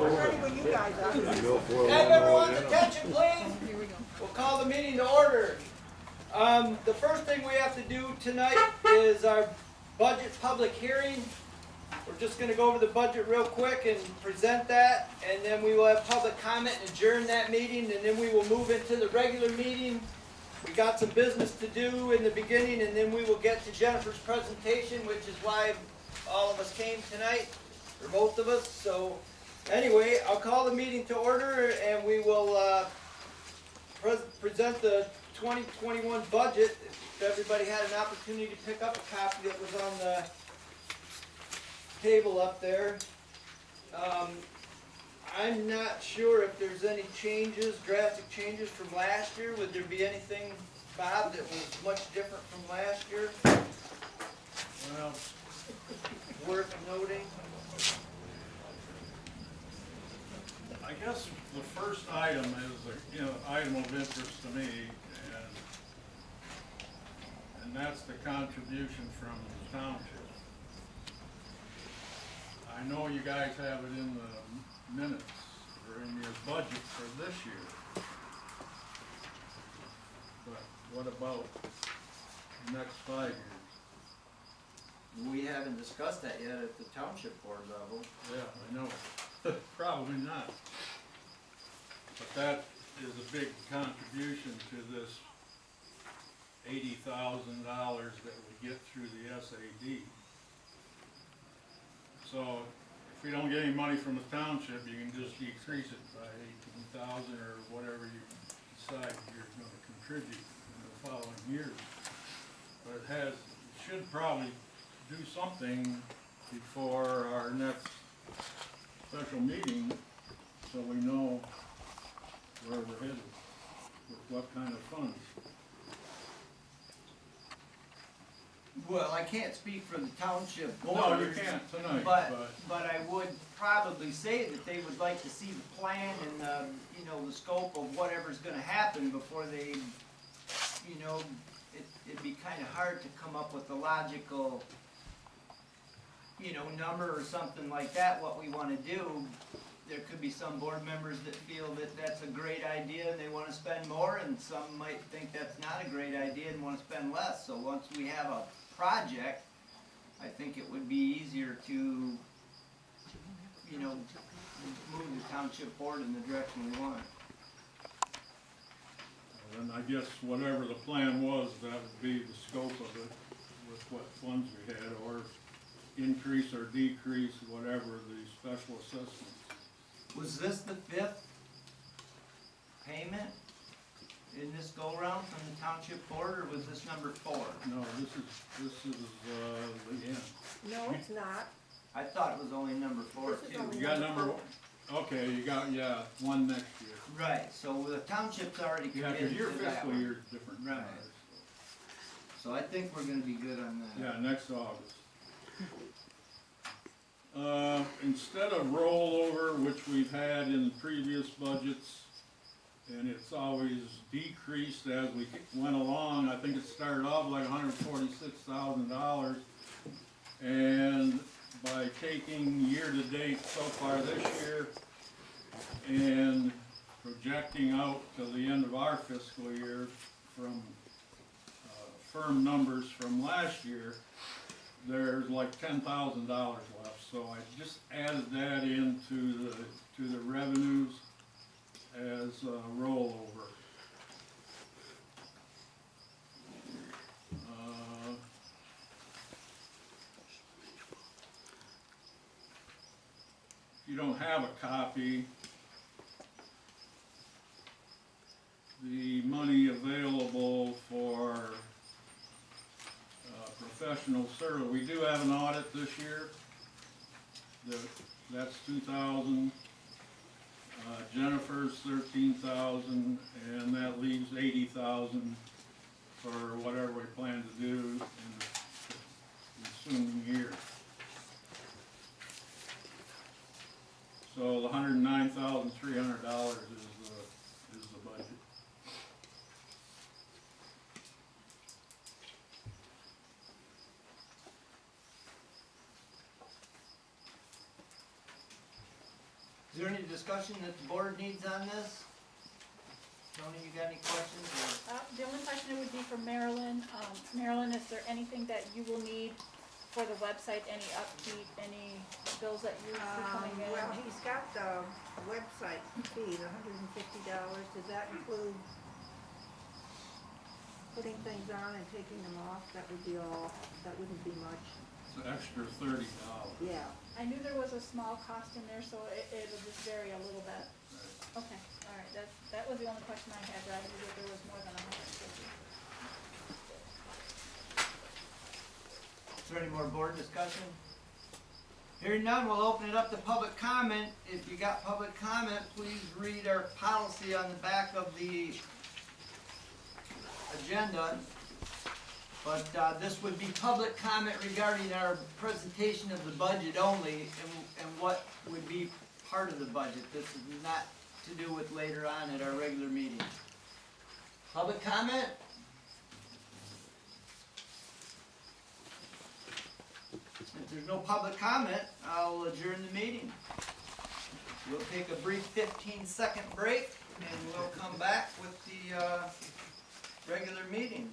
I'm ready when you guys are. Have everyone's attention, please. We'll call the meeting to order. The first thing we have to do tonight is our budget public hearing. We're just going to go over the budget real quick and present that, and then we will have public comment and adjourn that meeting, and then we will move into the regular meeting. We got some business to do in the beginning, and then we will get to Jennifer's presentation, which is why all of us came tonight, or both of us. So anyway, I'll call the meeting to order, and we will present the 2021 budget. If everybody had an opportunity to pick up a copy that was on the table up there. I'm not sure if there's any changes, drastic changes from last year. Would there be anything, Bob, that was much different from last year? Well, Worth noting? I guess the first item is a, item of interest to me, and that's the contribution from the township. I know you guys have it in the minutes or in your budget for this year, but what about the next 5 years? We haven't discussed that yet at the township board level. Yeah, I know. Probably not. But that is a big contribution to this $80,000 that we get through the SAD. So if we don't get any money from the township, you can just decrease it by 18,000 or whatever you decide you're going to contribute in the following years. But it should probably do something before our next special meeting, so we know where we're headed with what kind of funds. Well, I can't speak for the township board. No, you can't tonight, But I would probably say that they would like to see the plan and the scope of whatever's gonna happen before they, it'd be kinda hard to come up with a logical, number or something like that, what we wanna do. There could be some board members that feel that that's a great idea and they wanna spend more, and some might think that's not a great idea and wanna spend less. So once we have a project, I think it would be easier to, move the township board in the direction we want. And I guess whatever the plan was, that would be the scope of it with what funds we had, or increase or decrease whatever the special assessments. Was this the 5th payment in this go-round from the township board, or was this number 4? No, this is the end. No, it's not. I thought it was only number 4 This is too. only You got number number, okay, you got, one next year. Right, so the township's already Yeah, committed because your to that fiscal one. year's different. from Right. ours, So I think we're gonna be good on so. that. Yeah, next August. Instead of rollover, which we've had in previous budgets, and it's always decreased as we went along. I think it started off like $146,000, and by taking year-to-date so far this year and projecting out till the end of our fiscal year from firm numbers from last year, there's like $10,000 left. So I just added that into the revenues as a rollover. If you don't have a copy, the money available for professional service, we do have an audit this year. That's $2,000. Jennifer's $13,000, and that leaves $80,000 for whatever we plan to do in the ensuing year. So the $109,300 is the budget. Is there any discussion that the board needs on this? Tony, you got any questions? The only question would be for Marilyn. Marilyn, is there anything that you will need for the website, any upkeep, any bills that you see coming in? Well, he's got the website fee, the $150. Does that include putting things on and taking them off? That would be all, that wouldn't be much. It's an extra $30. Yeah. I knew there was a small cost in there, so it'll just vary a little bit. Okay, all right, that was the only question I had, but I knew that there was more than 150. Is there any more board discussion? Hearing none, we'll open it up to public comment. If you got public comment, please read our policy on the back of the agenda. But this would be public comment regarding our presentation of the budget only and what would be part of the budget. This is not to do with later on at our regular meeting. Public comment? If there's no public comment, I'll adjourn the meeting. We'll take a brief 15-second break and we'll come back with the regular meeting.